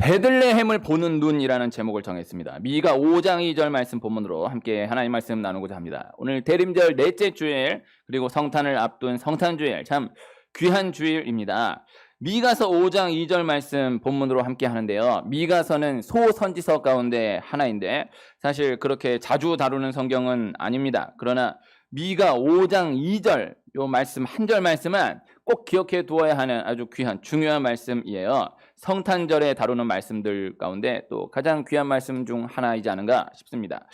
베들레헴을 보는 눈이라는 제목을 정했습니다. 미가 5장 2절 말씀 본문으로 함께 하나님 말씀 나누고자 합니다. 오늘 대림절 넷째 주일 그리고 성탄을 앞둔 성탄주일, 참 귀한 주일입니다. 미가서 5장 2절 말씀 본문으로 함께 하는데요. 미가서는 소선지서 가운데 하나인데 사실 그렇게 자주 다루는 성경은 아닙니다. 그러나 미가 5장 2절 요 말씀 한 절 말씀은 꼭 기억해 두어야 하는 아주 귀한 중요한 말씀이에요. 성탄절에 다루는 말씀들 가운데 또 가장 귀한 말씀 중 하나이지 않은가 싶습니다.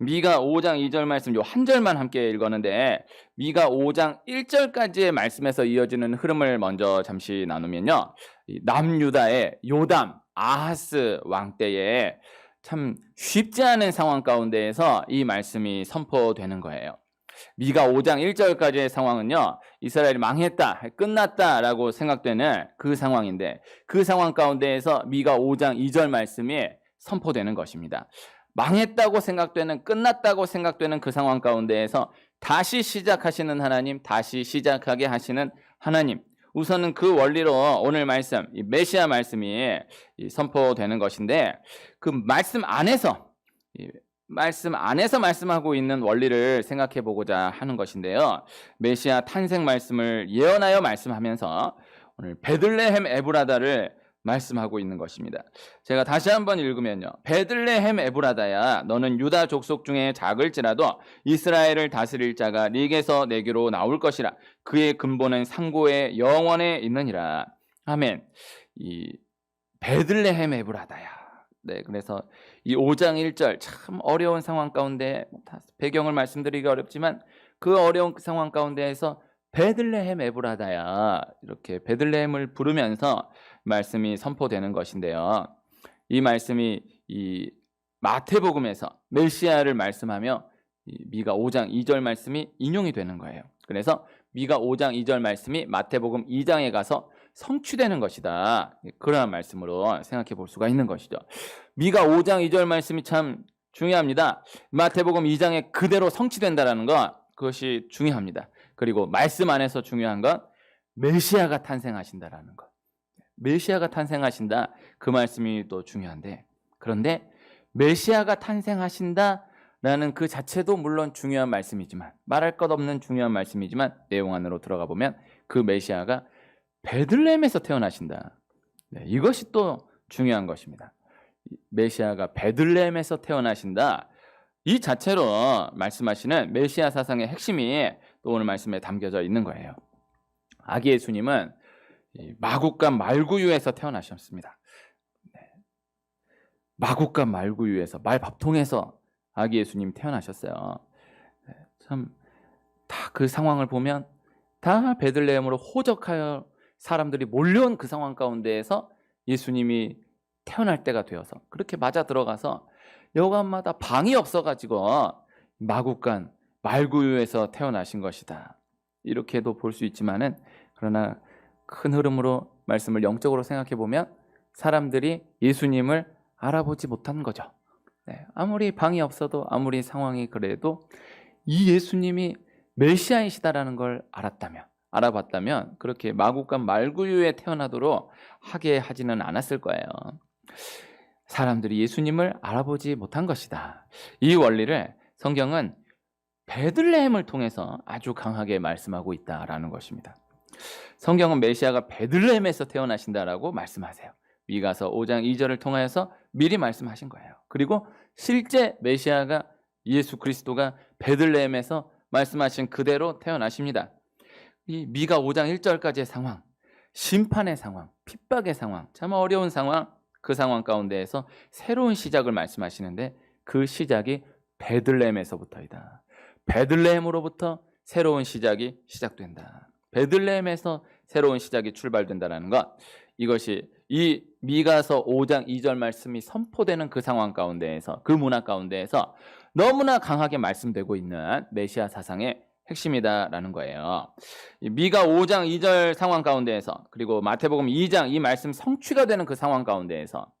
미가 5장 2절 말씀 요 한 절만 함께 읽었는데 미가 5장 1절까지의 말씀에서 이어지는 흐름을 먼저 잠시 나누면요. 남유다의 요담, 아하스 왕 때에 참 쉽지 않은 상황 가운데에서 이 말씀이 선포되는 거예요. 미가 5장 1절까지의 상황은요, 이스라엘이 망했다, 끝났다라고 생각되는 그 상황인데 그 상황 가운데에서 미가 5장 2절 말씀이 선포되는 것입니다. 망했다고 생각되는, 끝났다고 생각되는 그 상황 가운데에서 다시 시작하시는 하나님, 다시 시작하게 하시는 하나님, 우선은 그 원리로 오늘 말씀, 이 메시아 말씀이 선포되는 것인데 그 말씀 안에서 말씀하고 있는 원리를 생각해 보고자 하는 것인데요. 메시아 탄생 말씀을 예언하여 말씀하면서 오늘 베들레헴 에브라다를 말씀하고 있는 것입니다. 제가 다시 한번 읽으면요. 베들레헴 에브라다야, 너는 유다 족속 중에 작을지라도 이스라엘을 다스릴 자가 네게서 내게로 나올 것이라. 그의 근본은 상고의 영원에 있느니라. 아멘. 이 베들레헴 에브라다야. 네, 그래서 이 5장 1절 참 어려운 상황 가운데 배경을 말씀드리기 어렵지만 그 어려운 상황 가운데에서 베들레헴 에브라다야 이렇게 베들레헴을 부르면서 말씀이 선포되는 것인데요. 이 말씀이 이 마태복음에서 메시아를 말씀하며 이 미가 5장 2절 말씀이 인용이 되는 거예요. 그래서 미가 5장 2절 말씀이 마태복음 2장에 가서 성취되는 것이다. 그러한 말씀으로 생각해 볼 수가 있는 것이죠. 미가 5장 2절 말씀이 참 중요합니다. 마태복음 2장에 그대로 성취된다라는 것, 그것이 중요합니다. 그리고 말씀 안에서 중요한 건 메시아가 탄생하신다라는 것. 메시아가 탄생하신다, 그 말씀이 또 중요한데, 그런데 메시아가 탄생하신다라는 그 자체도 물론 중요한 말씀이지만, 말할 것 없는 중요한 말씀이지만 내용 안으로 들어가 보면 그 메시아가 베들레헴에서 태어나신다. 네, 이것이 또 중요한 것입니다. 메시아가 베들레헴에서 태어나신다. 이 자체로 말씀하시는 메시아 사상의 핵심이 또 오늘 말씀에 담겨져 있는 거예요. 아기 예수님은 마국간 말구유에서 태어나셨습니다. 네. 마국간 말구유에서, 말밥통에서 아기 예수님이 태어나셨어요. 네, 참 다 그 상황을 보면 다 베들레헴으로 호적하여 사람들이 몰려온 그 상황 가운데에서 예수님이 태어날 때가 되어서 그렇게 맞아 들어가서 여관마다 방이 없어가지고 마국간 말구유에서 태어나신 것이다. 이렇게도 볼 수 있지만은, 그러나 큰 흐름으로 말씀을 영적으로 생각해 보면 사람들이 예수님을 알아보지 못한 거죠. 네, 아무리 방이 없어도, 아무리 상황이 그래도 이 예수님이 메시아이시다라는 걸 알아봤다면 그렇게 마국간 말구유에 태어나도록 하게 하지는 않았을 거예요. 사람들이 예수님을 알아보지 못한 것이다. 이 원리를 성경은 베들레헴을 통해서 아주 강하게 말씀하고 있다라는 것입니다. 성경은 메시아가 베들레헴에서 태어나신다라고 말씀하세요. 미가서 5장 2절을 통하여서 미리 말씀하신 거예요. 그리고 실제 메시아가, 예수 그리스도가 베들레헴에서 말씀하신 그대로 태어나십니다. 이 미가 5장 1절까지의 상황, 심판의 상황, 핍박의 상황, 참 어려운 상황, 그 상황 가운데에서 새로운 시작을 말씀하시는데 그 시작이 베들레헴에서부터이다. 베들레헴으로부터 새로운 시작이 시작된다. 베들레헴에서 새로운 시작이 출발된다는 것, 이것이 이 미가서 5장 2절 말씀이 선포되는 그 상황 가운데에서, 그 문화 가운데에서 너무나 강하게 말씀되고 있는 메시아 사상의 핵심이다라는 거예요. 미가 5장 2절 상황 가운데에서, 그리고 마태복음 2장 이 말씀 성취가 되는 그 상황 가운데에서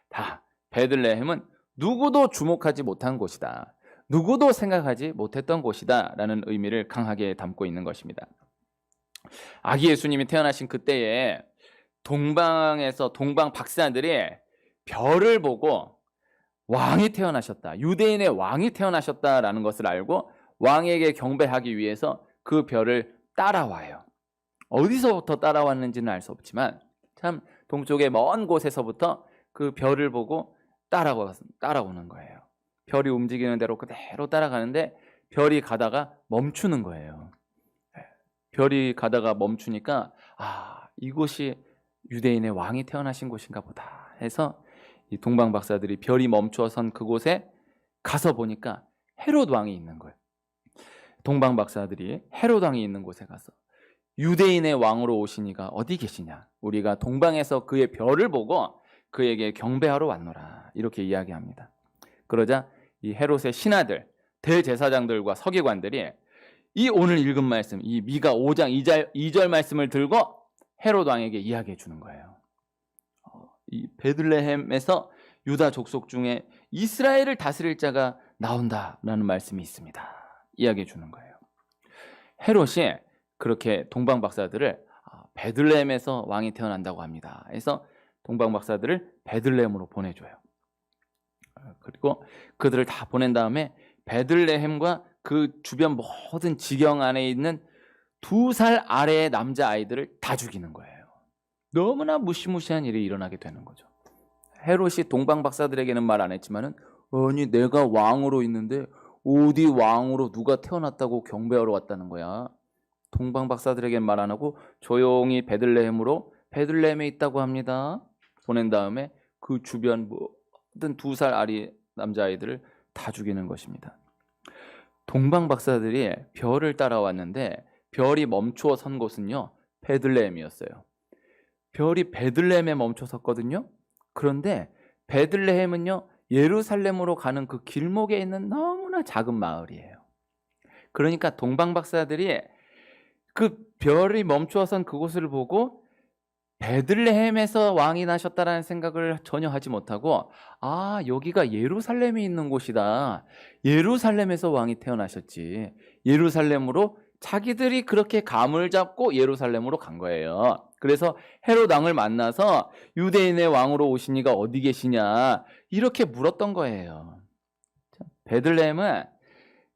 다 베들레헴은 누구도 주목하지 못한 곳이다, 누구도 생각하지 못했던 곳이다 라는 의미를 강하게 담고 있는 것입니다. 아기 예수님이 태어나신 그때에 동방에서 동방 박사들이 별을 보고 왕이 태어나셨다, 유대인의 왕이 태어나셨다라는 것을 알고 왕에게 경배하기 위해서 그 별을 따라와요. 어디서부터 따라왔는지는 알 수 없지만 참 동쪽의 먼 곳에서부터 그 별을 보고 따라오는 거예요. 별이 움직이는 대로 그대로 따라가는데 별이 가다가 멈추는 거예요. 별이 가다가 멈추니까 이곳이 유대인의 왕이 태어나신 곳인가 보다 해서 이 동방 박사들이 별이 멈추어 선 그곳에 가서 보니까 헤롯 왕이 있는 거예요. 동방 박사들이 헤롯 왕이 있는 곳에 가서 유대인의 왕으로 오시니가 어디 계시냐, 우리가 동방에서 그의 별을 보고 그에게 경배하러 왔노라, 이렇게 이야기합니다. 그러자 이 헤롯의 신하들, 대제사장들과 서기관들이 이 오늘 읽은 말씀, 이 미가 5장 2절 말씀을 들고 헤롯 왕에게 이야기해 주는 거예요. 이 베들레헴에서 유다 족속 중에 이스라엘을 다스릴 자가 나온다라는 말씀이 있습니다, 이야기해 주는 거예요. 헤롯이 그렇게 동방 박사들을 베들레헴에서 왕이 태어난다고 합니다. 그래서 동방 박사들을 베들레헴으로 보내줘요. 그리고 그들을 다 보낸 다음에 베들레헴과 그 주변 모든 지경 안에 있는 2살 아래의 남자아이들을 다 죽이는 거예요. 너무나 무시무시한 일이 일어나게 되는 거죠. 헤롯이 동방 박사들에게는 말 안 했지만은, 아니 내가 왕으로 있는데 어디 왕으로 누가 태어났다고 경배하러 왔다는 거야. 동방 박사들에게는 말 안 하고 조용히 베들레헴에 있다고 합니다. 보낸 다음에 그 주변 모든 2살 아래 남자아이들을 다 죽이는 것입니다. 동방 박사들이 별을 따라왔는데 별이 멈추어 선 곳은요, 베들레헴이었어요. 별이 베들레헴에 멈춰 섰거든요. 그런데 베들레헴은요, 예루살렘으로 가는 그 길목에 있는 너무나 작은 마을이에요. 그러니까 동방 박사들이 그 별이 멈추어 선 그곳을 보고 베들레헴에서 왕이 나셨다라는 생각을 전혀 하지 못하고, 여기가 예루살렘이 있는 곳이다, 예루살렘에서 왕이 태어나셨지, 예루살렘으로 자기들이 그렇게 감을 잡고 예루살렘으로 간 거예요. 그래서 헤롯 왕을 만나서 유대인의 왕으로 오신 이가 어디 계시냐, 이렇게 물었던 거예요. 베들레헴은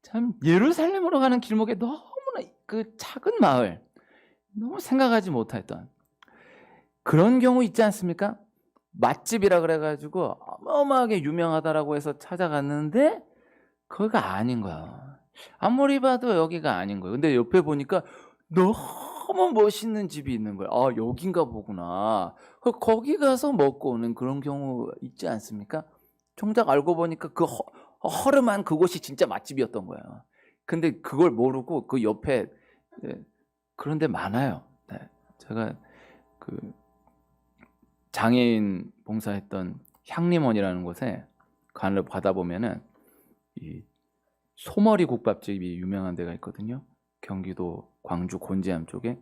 참 예루살렘으로 가는 길목에 너무나 그 작은 마을, 너무 생각하지 못했던 그런 경우 있지 않습니까? 맛집이라 그래가지고 어마어마하게 유명하다라고 해서 찾아갔는데 거기가 아닌 거야. 아무리 봐도 여기가 아닌 거예요. 근데 옆에 보니까 너무 멋있는 집이 있는 거야. 여긴가 보구나. 거기 가서 먹고 오는 그런 경우 있지 않습니까? 정작 알고 보니까 그 허름한 그곳이 진짜 맛집이었던 거야. 근데 그걸 모르고 그 옆에 그런 데 많아요. 제가 그 장애인 봉사했던 향림원이라는 곳에 간을 받아보면은 이 소머리 국밥집이 유명한 데가 있거든요. 경기도 광주 곤지암 쪽에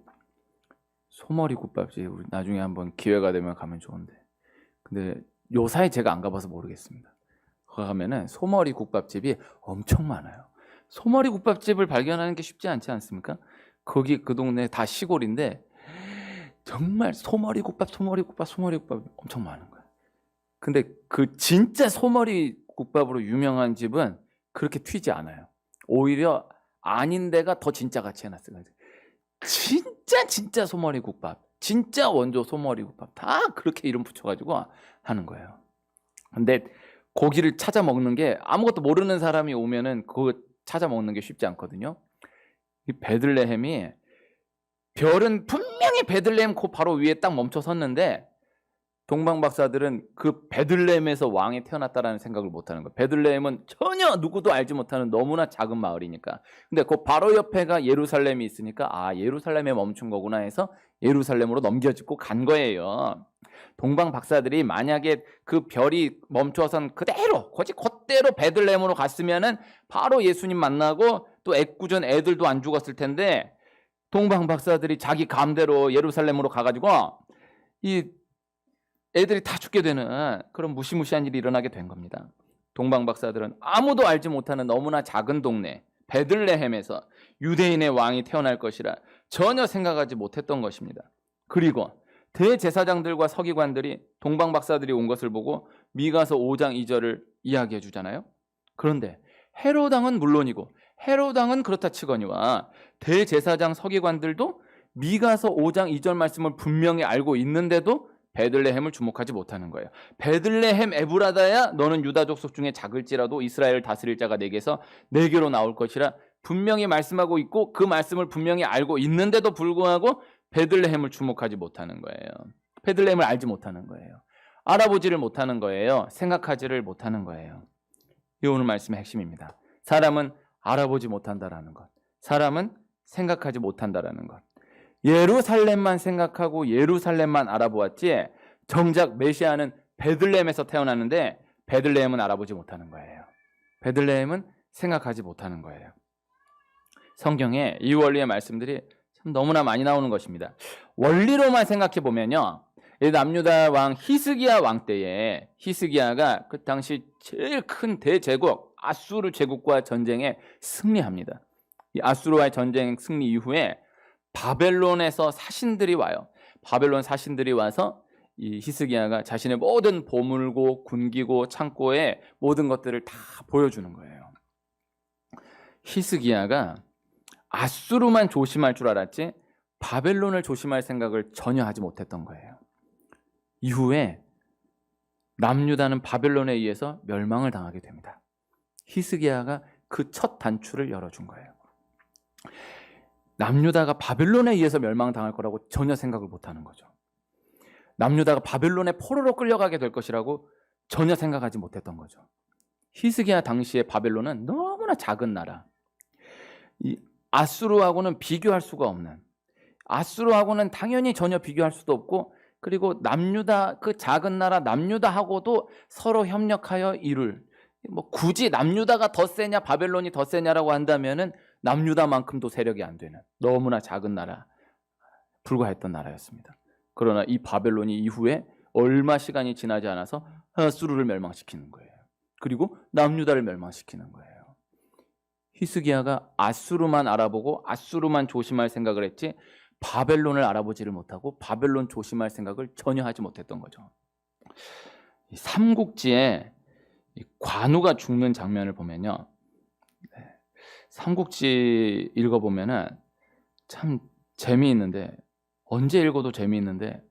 소머리 국밥집, 우리 나중에 한번 기회가 되면 가면 좋은데, 근데 요사이 제가 안 가봐서 모르겠습니다. 거기 가면은 소머리 국밥집이 엄청 많아요. 소머리 국밥집을 발견하는 게 쉽지 않지 않습니까? 거기 그 동네 다 시골인데 정말 소머리 국밥 엄청 많은 거예요. 근데 그 진짜 소머리 국밥으로 유명한 집은 그렇게 튀지 않아요. 오히려 아닌 데가 더 진짜 같이 해놨어요. 진짜 소머리 국밥, 진짜 원조 소머리 국밥 다 그렇게 이름 붙여가지고 하는 거예요. 근데 고기를 찾아 먹는 게, 아무것도 모르는 사람이 오면은 그거 찾아 먹는 게 쉽지 않거든요. 이 베들레헴이, 별은 분명히 베들레헴 그 바로 위에 딱 멈춰 섰는데 동방 박사들은 그 베들레헴에서 왕이 태어났다라는 생각을 못하는 거예요. 베들레헴은 전혀 누구도 알지 못하는 너무나 작은 마을이니까. 근데 그 바로 옆에가 예루살렘이 있으니까 예루살렘에 멈춘 거구나 해서 예루살렘으로 넘겨짚고 간 거예요. 동방 박사들이 만약에 그 별이 멈춰선 그대로 그대로 베들레헴으로 갔으면은 바로 예수님 만나고 또 애꿎은 애들도 안 죽었을 텐데, 동방 박사들이 자기 감대로 예루살렘으로 가가지고 이 애들이 다 죽게 되는 그런 무시무시한 일이 일어나게 된 겁니다. 동방 박사들은 아무도 알지 못하는 너무나 작은 동네 베들레헴에서 유대인의 왕이 태어날 것이라 전혀 생각하지 못했던 것입니다. 그리고 대제사장들과 서기관들이 동방 박사들이 온 것을 보고 미가서 5장 2절을 이야기해 주잖아요. 그런데 헤롯 왕은 물론이고 헤롯 왕은 그렇다 치거니와 대제사장 서기관들도 미가서 5장 2절 말씀을 분명히 알고 있는데도 베들레헴을 주목하지 못하는 거예요. 베들레헴 에브라다야 너는 유다 족속 중에 작을지라도 이스라엘을 다스릴 자가 내게서 내게로 나올 것이라 분명히 말씀하고 있고 그 말씀을 분명히 알고 있는데도 불구하고 베들레헴을 주목하지 못하는 거예요. 베들레헴을 알지 못하는 거예요. 알아보지를 못하는 거예요. 생각하지를 못하는 거예요. 이 오늘 말씀의 핵심입니다. 사람은 알아보지 못한다라는 것. 사람은 생각하지 못한다라는 것. 예루살렘만 생각하고 예루살렘만 알아보았지 정작 메시아는 베들레헴에서 태어났는데 베들레헴은 알아보지 못하는 거예요. 베들레헴은 생각하지 못하는 거예요. 성경에 이 원리의 말씀들이 참 너무나 많이 나오는 것입니다. 원리로만 생각해 보면요, 남유다 왕 히스기야 왕 때에 히스기야가 그 당시 제일 큰 대제국 아수르 제국과 전쟁에 승리합니다. 이 아수르와의 전쟁 승리 이후에 바벨론에서 사신들이 와요. 바벨론 사신들이 와서 이 히스기야가 자신의 모든 보물고 군기고 창고에 모든 것들을 다 보여주는 거예요. 히스기야가 아수르만 조심할 줄 알았지 바벨론을 조심할 생각을 전혀 하지 못했던 거예요. 이후에 남유다는 바벨론에 의해서 멸망을 당하게 됩니다. 히스기야가 그 첫 단추를 열어준 거예요. 남유다가 바벨론에 의해서 멸망당할 거라고 전혀 생각을 못하는 거죠. 남유다가 바벨론에 포로로 끌려가게 될 것이라고 전혀 생각하지 못했던 거죠. 히스기야 당시에 바벨론은 너무나 작은 나라, 이 아수르하고는 비교할 수가 없는, 아수르하고는 당연히 전혀 비교할 수도 없고, 그리고 남유다 그 작은 나라 남유다하고도 서로 협력하여 이룰, 굳이 남유다가 더 세냐 바벨론이 더 세냐라고 한다면은 남유다만큼도 세력이 안 되는 너무나 작은 나라 불과했던 나라였습니다. 그러나 이 바벨론이 이후에 얼마 시간이 지나지 않아서 아수르를 멸망시키는 거예요. 그리고 남유다를 멸망시키는 거예요. 히스기야가 아수르만 알아보고 아수르만 조심할 생각을 했지 바벨론을 알아보지를 못하고 바벨론 조심할 생각을 전혀 하지 못했던 거죠. 삼국지에 관우가 죽는 장면을 보면요, 삼국지 읽어보면은 참 재미있는데, 언제 읽어도 재미있는데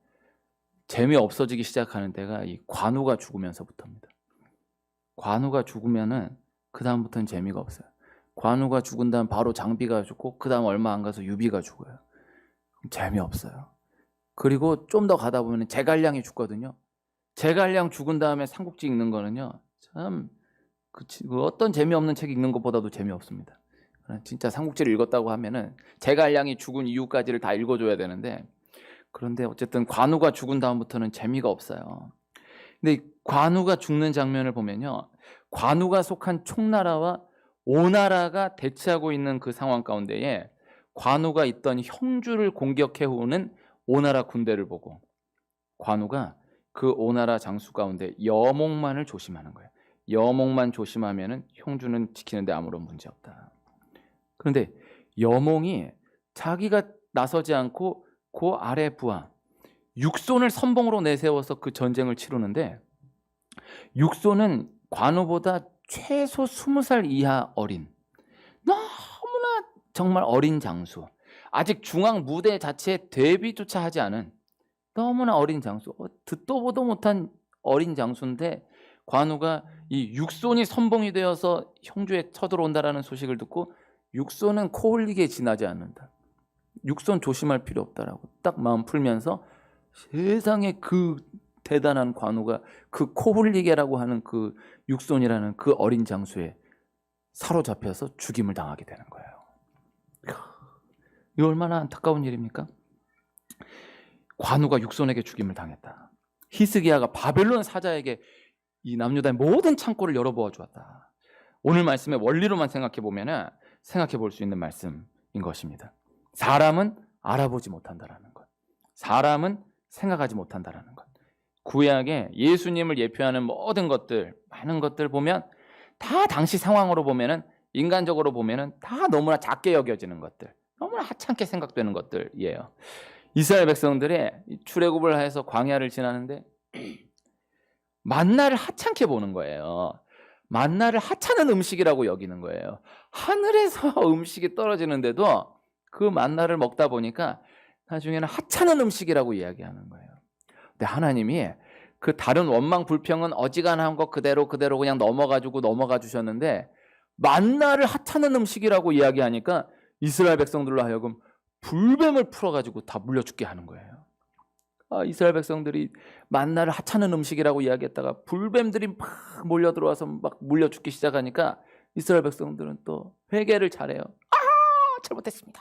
재미없어지기 시작하는 때가 이 관우가 죽으면서부터입니다. 관우가 죽으면은 그 다음부터는 재미가 없어요. 관우가 죽은 다음 바로 장비가 죽고 그 다음 얼마 안 가서 유비가 죽어요. 재미없어요. 그리고 좀 더 가다 보면 제갈량이 죽거든요. 제갈량 죽은 다음에 삼국지 읽는 거는요, 참 그 어떤 재미없는 책 읽는 것보다도 재미없습니다. 진짜 삼국지를 읽었다고 하면은 제갈량이 죽은 이유까지를 다 읽어줘야 되는데, 그런데 어쨌든 관우가 죽은 다음부터는 재미가 없어요. 근데 관우가 죽는 장면을 보면요, 관우가 속한 총나라와 오나라가 대치하고 있는 그 상황 가운데에 관우가 있던 형주를 공격해오는 오나라 군대를 보고 관우가 그 오나라 장수 가운데 여몽만을 조심하는 거예요. 여몽만 조심하면은 형주는 지키는데 아무런 문제 없다. 그런데 여몽이 자기가 나서지 않고 그 아래 부하 육손을 선봉으로 내세워서 그 전쟁을 치르는데, 육손은 관우보다 최소 20살 이하 어린, 너무나 정말 어린 장수, 아직 중앙 무대 자체에 데뷔조차 하지 않은 너무나 어린 장수, 듣도 보도 못한 어린 장수인데 관우가 이 육손이 선봉이 되어서 형주에 쳐들어온다라는 소식을 듣고 육손은 코 흘리게 지나지 않는다, 육손 조심할 필요 없다라고 딱 마음 풀면서 세상에 그 대단한 관우가 그 코 흘리게라고 하는 그 육손이라는 그 어린 장수에 사로잡혀서 죽임을 당하게 되는 거예요. 이 얼마나 안타까운 일입니까? 관우가 육손에게 죽임을 당했다. 히스기야가 바벨론 사자에게 이 남유다의 모든 창고를 열어보아 주었다. 오늘 말씀의 원리로만 생각해 볼 수 있는 말씀인 것입니다. 사람은 알아보지 못한다라는 것, 사람은 생각하지 못한다라는 것. 구약에 예수님을 예표하는 모든 것들, 많은 것들 보면 다 당시 상황으로 보면은, 인간적으로 보면은 다 너무나 작게 여겨지는 것들, 너무나 하찮게 생각되는 것들이에요. 이스라엘 백성들이 출애굽을 해서 광야를 지나는데 만나를 하찮게 보는 거예요. 만나를 하찮은 음식이라고 여기는 거예요. 하늘에서 음식이 떨어지는데도 그 만나를 먹다 보니까 나중에는 하찮은 음식이라고 이야기하는 거예요. 근데 하나님이 그 다른 원망 불평은 어지간한 거 그대로 그냥 넘어가 주셨는데 만나를 하찮은 음식이라고 이야기하니까 이스라엘 백성들로 하여금 불뱀을 풀어가지고 다 물려 죽게 하는 거예요. 이스라엘 백성들이 만나를 하찮은 음식이라고 이야기했다가 불뱀들이 막 몰려 들어와서 막 물려 죽기 시작하니까 이스라엘 백성들은 또 회개를 잘해요. 잘못했습니다.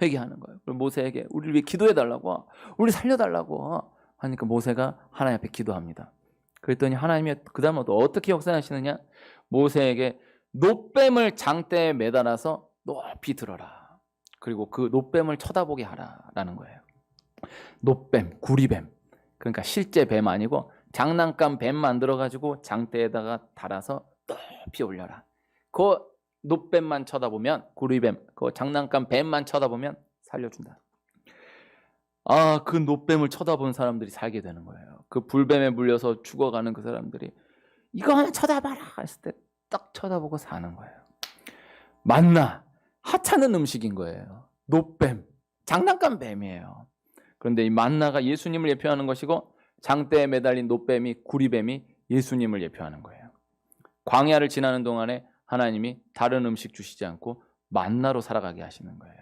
회개하는 거예요. 그럼 모세에게 우리를 위해 기도해 달라고, 우리 살려달라고 하니까 모세가 하나님 앞에 기도합니다. 그랬더니 하나님이 그 다음부터 어떻게 역사하시느냐? 모세에게 놋뱀을 장대에 매달아서 높이 들어라. 그리고 그 놋뱀을 쳐다보게 하라라는 거예요. 놋뱀, 구리뱀. 그러니까 실제 뱀 아니고 장난감 뱀 만들어가지고 장대에다가 달아서 높이 올려라. 그 놋뱀만 쳐다보면, 구리뱀, 그 장난감 뱀만 쳐다보면 살려준다. 그 놋뱀을 쳐다본 사람들이 살게 되는 거예요. 그 불뱀에 물려서 죽어가는 그 사람들이 이거 하나 쳐다봐라 했을 때 딱 쳐다보고 사는 거예요. 만나, 하찮은 음식인 거예요. 놋뱀, 장난감 뱀이에요. 그런데 이 만나가 예수님을 예표하는 것이고 장대에 매달린 놋뱀이, 구리뱀이 예수님을 예표하는 거예요. 광야를 지나는 동안에 하나님이 다른 음식 주시지 않고 만나로 살아가게 하시는 거예요.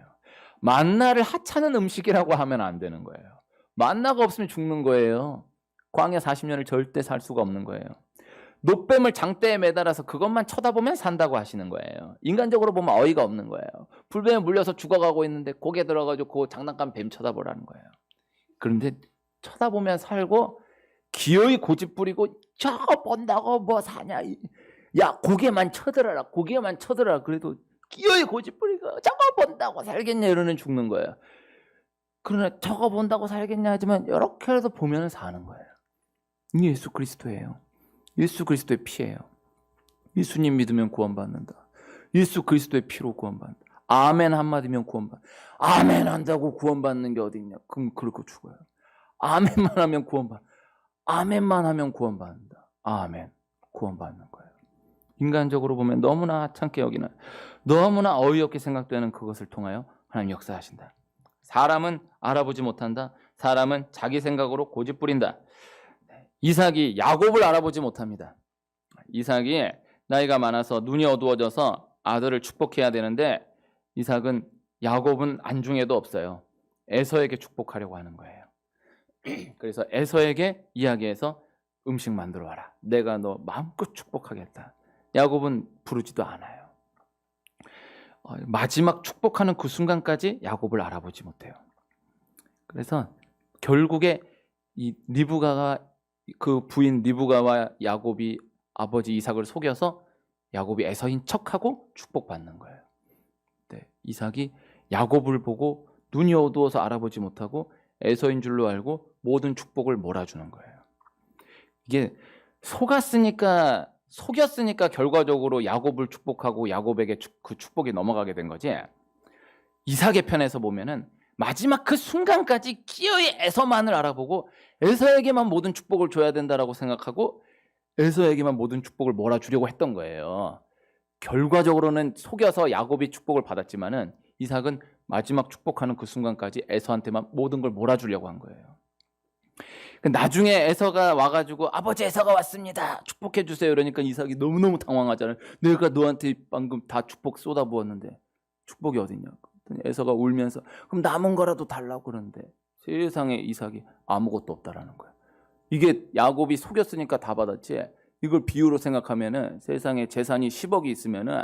만나를 하찮은 음식이라고 하면 안 되는 거예요. 만나가 없으면 죽는 거예요. 광야 40년을 절대 살 수가 없는 거예요. 놋뱀을 장대에 매달아서 그것만 쳐다보면 산다고 하시는 거예요. 인간적으로 보면 어이가 없는 거예요. 불뱀에 물려서 죽어가고 있는데 고개 들어가지고 그 장난감 뱀 쳐다보라는 거예요. 그런데 쳐다보면 살고 기어이 고집 부리고 저거 본다고 뭐 사냐. 야 고개만 쳐들어라, 고개만 쳐들어라. 그래도 기어이 고집 부리고 저거 본다고 살겠냐 이러는 죽는 거예요. 그러나 저거 본다고 살겠냐 하지만 이렇게 해서 보면 사는 거예요. 이게 예수 그리스도예요. 예수 그리스도의 피예요. 예수님 믿으면 구원받는다. 예수 그리스도의 피로 구원받는다. 아멘 한마디면 구원받는다. 아멘 한다고 구원받는 게 어디 있냐. 그럼 그렇고 죽어요. 아멘만 하면 구원받는다. 아멘만 하면 구원받는다. 아멘. 구원받는 거예요. 인간적으로 보면 너무나 하찮게 여기는, 너무나 어이없게 생각되는 그것을 통하여 하나님 역사하신다. 사람은 알아보지 못한다. 사람은 자기 생각으로 고집 부린다. 이삭이 야곱을 알아보지 못합니다. 이삭이 나이가 많아서 눈이 어두워져서 아들을 축복해야 되는데 이삭은 야곱은 안중에도 없어요. 에서에게 축복하려고 하는 거예요. 그래서 에서에게 이야기해서 음식 만들어 와라. 내가 너 마음껏 축복하겠다. 야곱은 부르지도 않아요. 마지막 축복하는 그 순간까지 야곱을 알아보지 못해요. 그래서 결국에 이 리브가가, 그 부인 리브가와 야곱이 아버지 이삭을 속여서 야곱이 에서인 척하고 축복받는 거예요. 네, 이삭이 야곱을 보고 눈이 어두워서 알아보지 못하고 에서인 줄로 알고 모든 축복을 몰아주는 거예요. 이게 속였으니까 결과적으로 야곱을 축복하고 야곱에게 그 축복이 넘어가게 된 거지. 이삭의 편에서 보면은 마지막 그 순간까지 기어이 에서만을 알아보고 에서에게만 모든 축복을 줘야 된다라고 생각하고 에서에게만 모든 축복을 몰아주려고 했던 거예요. 결과적으로는 속여서 야곱이 축복을 받았지만은 이삭은 마지막 축복하는 그 순간까지 에서한테만 모든 걸 몰아주려고 한 거예요. 나중에 에서가 와가지고 아버지 에서가 왔습니다. 축복해 주세요. 이러니까 이삭이 너무너무 당황하잖아요. 내가 너한테 방금 다 축복 쏟아부었는데 축복이 어딨냐. 에서가 울면서 그럼 남은 거라도 달라고 그러는데 세상에 이삭이 아무것도 없다라는 거예요. 이게 야곱이 속였으니까 다 받았지, 이걸 비유로 생각하면은 세상에 재산이 10억이 있으면은,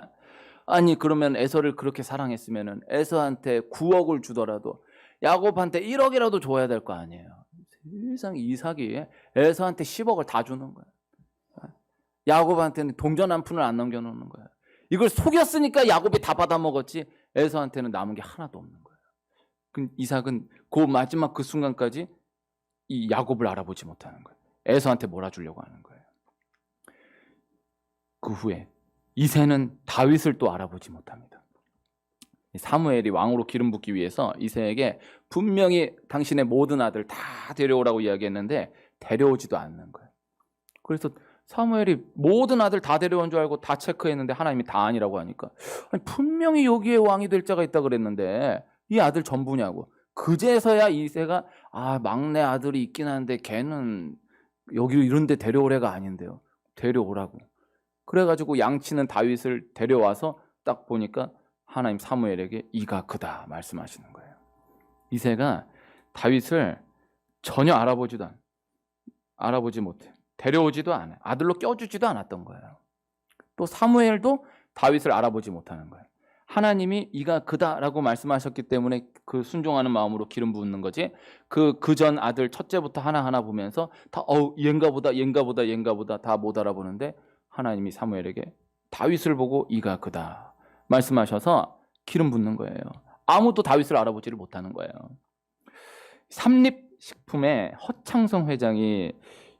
아니 그러면 에서를 그렇게 사랑했으면은 에서한테 9억을 주더라도 야곱한테 1억이라도 줘야 될 거 아니에요. 세상 이삭이 에서한테 10억을 다 주는 거예요. 야곱한테는 동전 한 푼을 안 남겨놓는 거예요. 이걸 속였으니까 야곱이 다 받아먹었지 에서한테는 남은 게 하나도 없는 거예요. 그럼 이삭은 그 마지막 그 순간까지 이 야곱을 알아보지 못하는 거예요. 에서한테 몰아주려고 하는 거예요. 그 후에 이새는 다윗을 또 알아보지 못합니다. 사무엘이 왕으로 기름 붓기 위해서 이새에게 분명히 당신의 모든 아들 다 데려오라고 이야기했는데 데려오지도 않는 거예요. 그래서 사무엘이 모든 아들 다 데려온 줄 알고 다 체크했는데 하나님이 다 아니라고 하니까, 아니, 분명히 여기에 왕이 될 자가 있다 그랬는데 이 아들 전부냐고. 그제서야 이새가 막내 아들이 있긴 한데 걔는 여기 이런 데 데려올 애가 아닌데요. 데려오라고. 그래가지고 양치는 다윗을 데려와서 딱 보니까 하나님 사무엘에게 이가 그다 말씀하시는 거예요. 이새가 다윗을 전혀 알아보지 못해. 데려오지도 않아요. 아들로 껴주지도 않았던 거예요. 또 사무엘도 다윗을 알아보지 못하는 거예요. 하나님이 이가 그다라고 말씀하셨기 때문에 그 순종하는 마음으로 기름 붓는 거지. 그 전 아들 첫째부터 하나하나 보면서 다 얘인가 보다 다 못 알아보는데 하나님이 사무엘에게 다윗을 보고 이가 그다 말씀하셔서 기름 붓는 거예요. 아무도 다윗을 알아보지를 못하는 거예요. 삼립식품의 허창성 회장이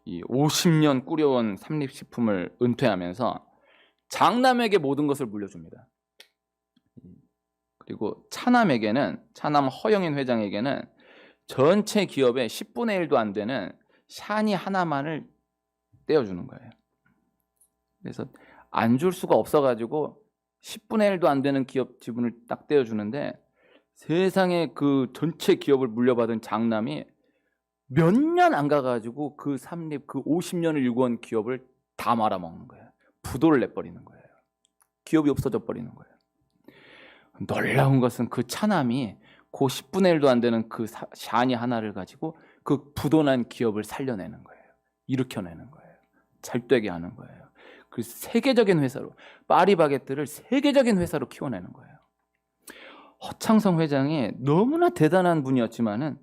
이 50년 꾸려온 삼립식품을 은퇴하면서 장남에게 모든 것을 물려줍니다. 그리고 차남 허영인 회장에게는 전체 기업의 10분의 1도 안 되는 샤니 하나만을 떼어주는 거예요. 그래서 안 줄 수가 없어가지고 10분의 1도 안 되는 기업 지분을 딱 떼어주는데, 세상에 그 전체 기업을 물려받은 장남이 몇 년 안 가가지고 그 삼립 그 50년을 일궈온 기업을 다 말아먹는 거예요. 부도를 내버리는 거예요. 기업이 없어져 버리는 거예요. 놀라운 것은 그 차남이 그 10분의 1도 안 되는 그 샤니 하나를 가지고 그 부도난 기업을 살려내는 거예요. 일으켜내는 거예요. 잘되게 하는 거예요. 그 세계적인 회사로, 파리바게뜨를 세계적인 회사로 키워내는 거예요. 허창성 회장이 너무나 대단한 분이었지만은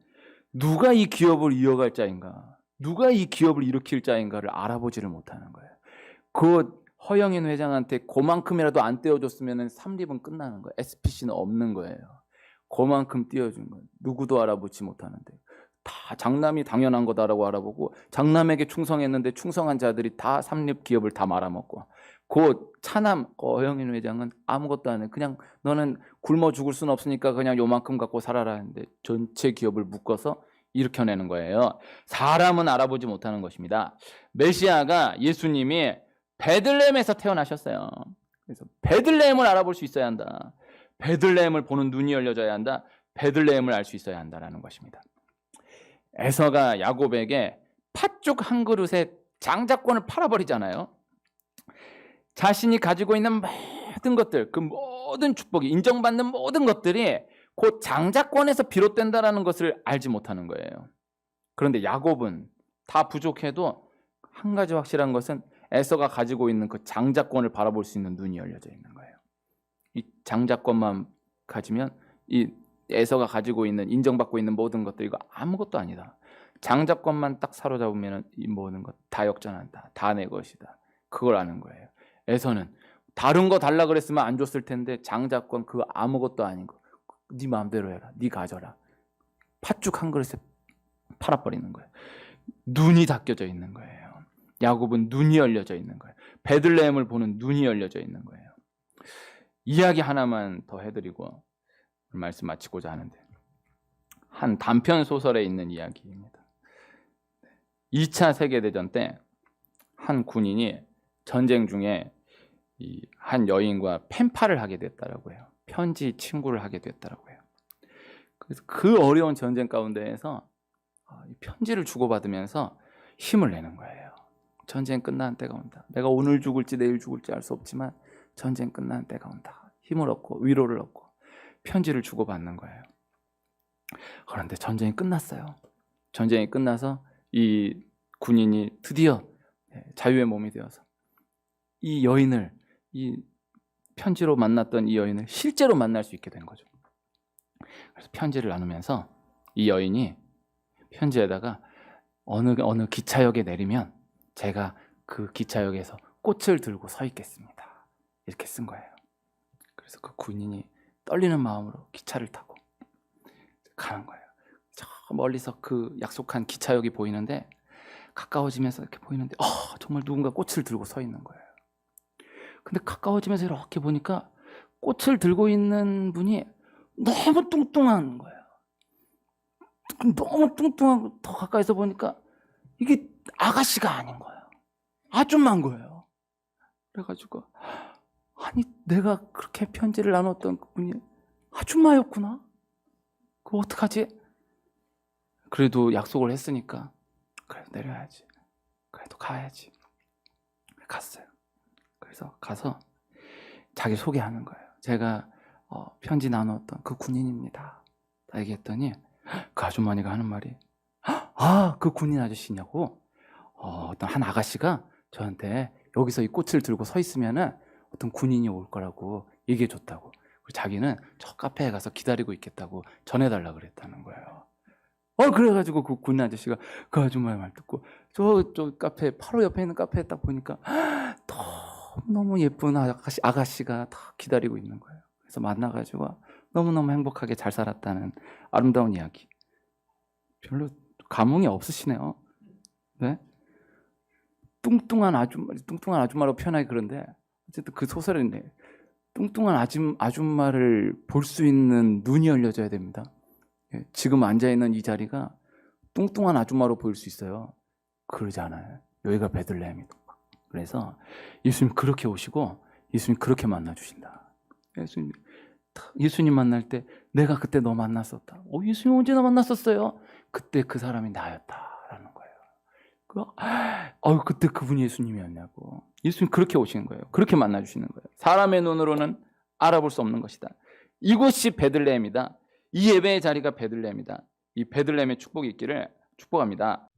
누가 이 기업을 이어갈 자인가, 누가 이 기업을 일으킬 자인가를 알아보지를 못하는 거예요. 그 허영인 회장한테 그만큼이라도 안 떼어줬으면 삼립은 끝나는 거예요. SPC는 없는 거예요. 그만큼 떼어준 거예요. 누구도 알아보지 못하는데 다 장남이 당연한 거다라고 알아보고, 장남에게 충성했는데 충성한 자들이 다 삼립 기업을 다 말아먹고, 그 차남 허영인 회장은 아무것도 안 해. 그냥 너는 굶어 죽을 수는 없으니까 그냥 요만큼 갖고 살아라 했는데 전체 기업을 묶어서 일으켜내는 거예요. 사람은 알아보지 못하는 것입니다. 메시아가, 예수님이 베들레헴에서 태어나셨어요. 그래서 베들레헴을 알아볼 수 있어야 한다. 베들레헴을 보는 눈이 열려져야 한다. 베들레헴을 알 수 있어야 한다라는 것입니다. 에서가 야곱에게 팥죽 한 그릇에 장자권을 팔아버리잖아요. 자신이 가지고 있는 모든 것들, 그 모든 축복이, 인정받는 모든 것들이 곧 장자권에서 비롯된다는 것을 알지 못하는 거예요. 그런데 야곱은 다 부족해도 한 가지 확실한 것은 에서가 가지고 있는 그 장자권을 바라볼 수 있는 눈이 열려져 있는 거예요. 이 장자권만 가지면 이 에서가 가지고 있는, 인정받고 있는 모든 것들, 이거 아무것도 아니다. 장자권만 딱 사로잡으면 이 모든 것 다 역전한다. 다 내 것이다. 그걸 아는 거예요. 에서는 다른 거 달라 그랬으면 안 줬을 텐데 장자권 그거 아무것도 아닌 거, 네 마음대로 해라. 네 가져라. 팥죽 한 그릇에 팔아버리는 거예요. 눈이 닫혀져 있는 거예요. 야곱은 눈이 열려져 있는 거예요. 베들레헴을 보는 눈이 열려져 있는 거예요. 이야기 하나만 더 해드리고 말씀 마치고자 하는데, 한 단편 소설에 있는 이야기입니다. 2차 세계대전 때 한 군인이 전쟁 중에 한 여인과 펜팔을 하게 됐다라고 해요. 편지 친구를 하게 됐다라고 해요. 그래서 그 어려운 전쟁 가운데에서 편지를 주고받으면서 힘을 내는 거예요. 전쟁 끝나는 때가 온다. 내가 오늘 죽을지 내일 죽을지 알 수 없지만 전쟁 끝나는 때가 온다. 힘을 얻고 위로를 얻고 편지를 주고받는 거예요. 그런데 전쟁이 끝났어요. 전쟁이 끝나서 이 군인이 드디어 자유의 몸이 되어서 이 여인을, 이 편지로 만났던 이 여인을 실제로 만날 수 있게 된 거죠. 그래서 편지를 나누면서 이 여인이 편지에다가 어느 기차역에 내리면 제가 그 기차역에서 꽃을 들고 서 있겠습니다. 이렇게 쓴 거예요. 그래서 그 군인이 떨리는 마음으로 기차를 타고 가는 거예요. 저 멀리서 그 약속한 기차역이 보이는데, 가까워지면서 이렇게 보이는데 정말 누군가 꽃을 들고 서 있는 거예요. 근데 가까워지면서 이렇게 보니까 꽃을 들고 있는 분이 너무 뚱뚱한 거예요. 너무 뚱뚱하고 더 가까이서 보니까 이게 아가씨가 아닌 거예요. 아줌마인 거예요. 그래가지고 아니 내가 그렇게 편지를 나눴던 그분이 아줌마였구나. 그거 어떡하지? 그래도 약속을 했으니까 그래 내려야지. 그래도 가야지. 갔어요. 그래서 가서 자기 소개하는 거예요. 제가 편지 나눴던 그 군인입니다. 다 얘기했더니 그 아주머니가 하는 말이 아, 그 군인 아저씨냐고. 어떤 한 아가씨가 저한테 여기서 이 꽃을 들고 서 있으면은 어떤 군인이 올 거라고 얘기해 줬다고. 그리고 자기는 저 카페에 가서 기다리고 있겠다고 전해달라 그랬다는 거예요. 그래가지고 그 군인 아저씨가 그 아줌마의 말 듣고 저 카페 바로 옆에 있는 카페에 딱 보니까 너무 예쁜 아가씨가 다 기다리고 있는 거예요. 그래서 만나가지고 너무너무 행복하게 잘 살았다는 아름다운 이야기. 별로 감흥이 없으시네요. 네? 뚱뚱한 아줌마로 표현하기 그런데 어쨌든 그 소설인데 뚱뚱한 아줌마를 볼 수 있는 눈이 열려져야 됩니다. 지금 앉아있는 이 자리가 뚱뚱한 아줌마로 보일 수 있어요. 그러지 않아요. 여기가 베들레헴이다. 그래서 예수님 그렇게 오시고 예수님 그렇게 만나주신다. 예수님 만날 때 내가 그때 너 만났었다. 예수님 언제나 만났었어요. 그때 그 사람이 나였다라는 거예요. 그때 그분이 예수님이었냐고. 예수님 그렇게 오시는 거예요. 그렇게 만나주시는 거예요. 사람의 눈으로는 알아볼 수 없는 것이다. 이곳이 베들레헴이다. 이 예배의 자리가 베들레헴이다. 이 베들레헴의 축복이 있기를 축복합니다.